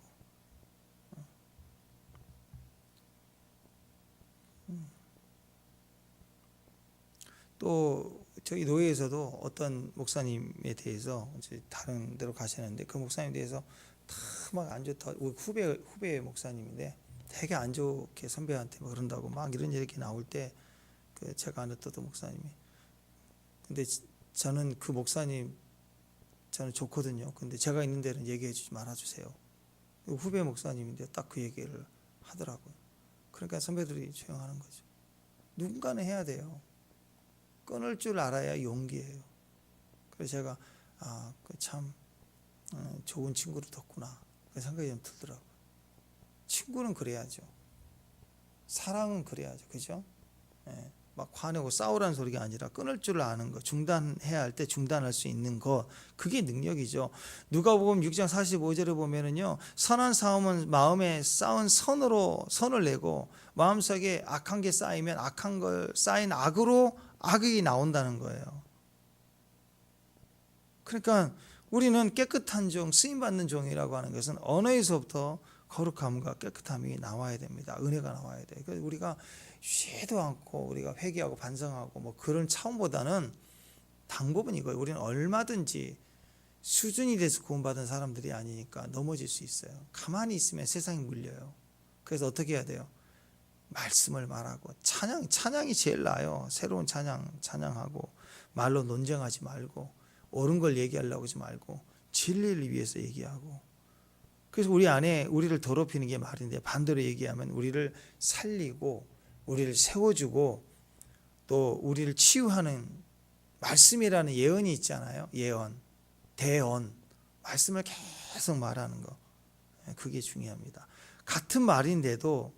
또 저희 노예에서도 어떤 목사님에 대해서 이제 다른 데로 가시는데 그 목사님에 대해서 다 막 안 좋다. 우리 후배 목사님인데 되게 안 좋게 선배한테 막 그런다고 막 이런 얘기 나올 때 그 제가 아는 또 목사님이 근데 저는 그 목사님 저는 좋거든요. 근데 제가 있는 데는 얘기해 주지 말아 주세요. 후배 목사님인데 딱 그 얘기를 하더라고요. 그러니까 선배들이 조용하는 거죠. 누군가는 해야 돼요. 끊을 줄 알아야 용기예요. 그래서 제가 참 좋은 친구를 뒀구나 그 생각이 좀 들더라고요. 친구는 그래야죠. 사랑은 그래야죠. 그죠? 예, 막 화내고 싸우라는 소리가 아니라 끊을 줄 아는 거, 중단해야 할 때 중단할 수 있는 거, 그게 능력이죠. 누가복음 6장 45절에 보면은요, 선한 싸움은 마음에 쌓은 선을 내고 마음속에 악한 게 쌓이면 악한 걸 쌓인 악으로 악이 나온다는 거예요. 그러니까 우리는 깨끗한 종, 쓰임받는 종이라고 하는 것은 언어에서부터 거룩함과 깨끗함이 나와야 됩니다. 은혜가 나와야 돼요. 그래서 우리가 쉬도 않고 우리가 회개하고 반성하고 뭐 그런 차원보다는 방법은 이거예요. 우리는 얼마든지 수준이 돼서 구원받은 사람들이 아니니까 넘어질 수 있어요. 가만히 있으면 세상이 물려요. 그래서 어떻게 해야 돼요? 말씀을 말하고 찬양이 제일 나아요. 새로운 찬양하고 말로 논쟁하지 말고 옳은 걸 얘기하려고 하지 말고 진리를 위해서 얘기하고. 그래서 우리 안에 우리를 더럽히는 게 말인데 반대로 얘기하면 우리를 살리고 우리를 세워주고 또 우리를 치유하는 말씀이라는 예언이 있잖아요. 예언, 대언, 말씀을 계속 말하는 거, 그게 중요합니다. 같은 말인데도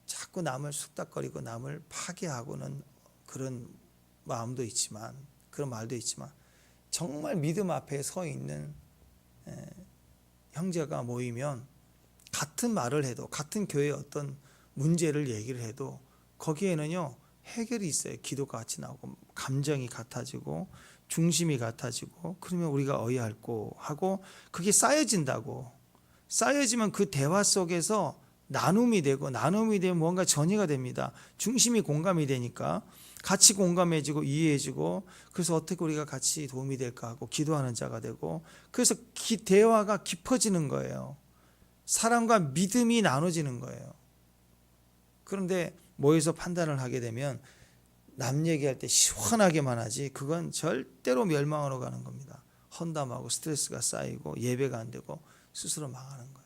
자꾸 남을 숙닥거리고 남을 파괴하고는 그런 마음도 있지만 그런 말도 있지만 정말 믿음 앞에 서 있는 형제가 모이면 같은 말을 해도 같은 교회의 어떤 문제를 얘기를 해도 거기에는요 해결이 있어요. 기도가 같이 나오고 감정이 같아지고 중심이 같아지고 그러면 우리가 어이할고 하고 그게 쌓여진다고. 쌓여지면 그 대화 속에서 나눔이 되면 뭔가 전이가 됩니다. 중심이 공감이 되니까 같이 공감해지고 이해해지고 그래서 어떻게 우리가 같이 도움이 될까 하고 기도하는 자가 되고 그래서 대화가 깊어지는 거예요. 사랑과 믿음이 나눠지는 거예요. 그런데 모여서 판단을 하게 되면 남 얘기할 때 시원하게만 하지 그건 절대로 멸망으로 가는 겁니다. 헌담하고 스트레스가 쌓이고 예배가 안 되고 스스로 망하는 거예요.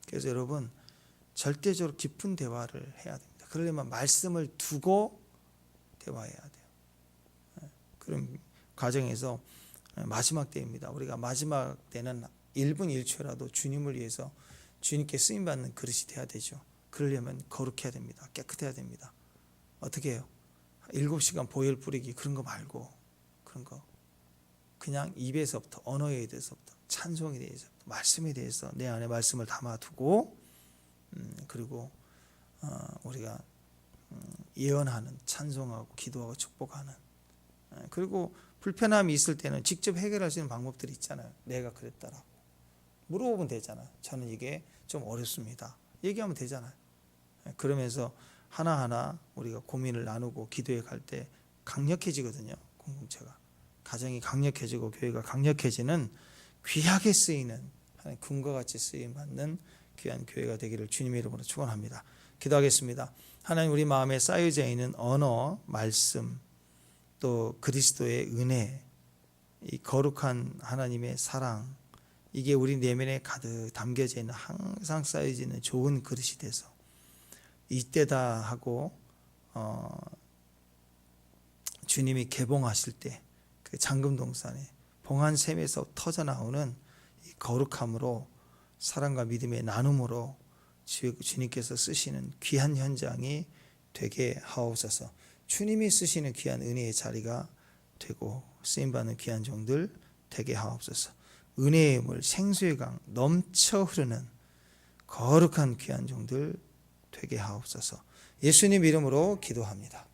그래서 여러분 절대적으로 깊은 대화를 해야 됩니다. 그러려면 말씀을 두고 대화해야 돼요. 그런 과정에서 마지막 때입니다. 우리가 마지막 때는 1분 1초라도 주님을 위해서 주님께 쓰임받는 그릇이 돼야 되죠. 그러려면 거룩해야 됩니다. 깨끗해야 됩니다. 어떻게 해요? 7시간 보혈 뿌리기 그런 거 말고 그런 거 그냥 입에서부터 언어에 대해서부터 찬송에 대해서부터 말씀에 대해서 내 안에 말씀을 담아두고 그리고 우리가 예언하는 찬송하고 기도하고 축복하는 그리고 불편함이 있을 때는 직접 해결할 수 있는 방법들이 있잖아요. 내가 그랬다라고 물어보면 되잖아요. 저는 이게 좀 어렵습니다. 얘기하면 되잖아요. 그러면서 하나하나 우리가 고민을 나누고 기도해 갈 때 강력해지거든요. 공동체가 가정이 강력해지고 교회가 강력해지는 귀하게 쓰이는 하나님 금과 같이 쓰임 받는 귀한 교회가 되기를 주님의 이름으로 축원합니다. 기도하겠습니다. 하나님, 우리 마음에 쌓여져 있는 언어, 말씀, 또 그리스도의 은혜, 이 거룩한 하나님의 사랑, 이게 우리 내면에 가득 담겨져 있는 항상 쌓여지는 좋은 그릇이 돼서 이때다 하고 주님이 개봉하실 때 그 잠금동산에 봉한 샘에서 터져 나오는 이 거룩함으로 사랑과 믿음의 나눔으로 주님께서 쓰시는 귀한 현장이 되게 하옵소서. 주님이 쓰시는 귀한 은혜의 자리가 되고 쓰임받는 귀한 종들 되게 하옵소서. 은혜의 물, 생수의 강 넘쳐 흐르는 거룩한 귀한 종들 되게 하옵소서. 예수님 이름으로 기도합니다.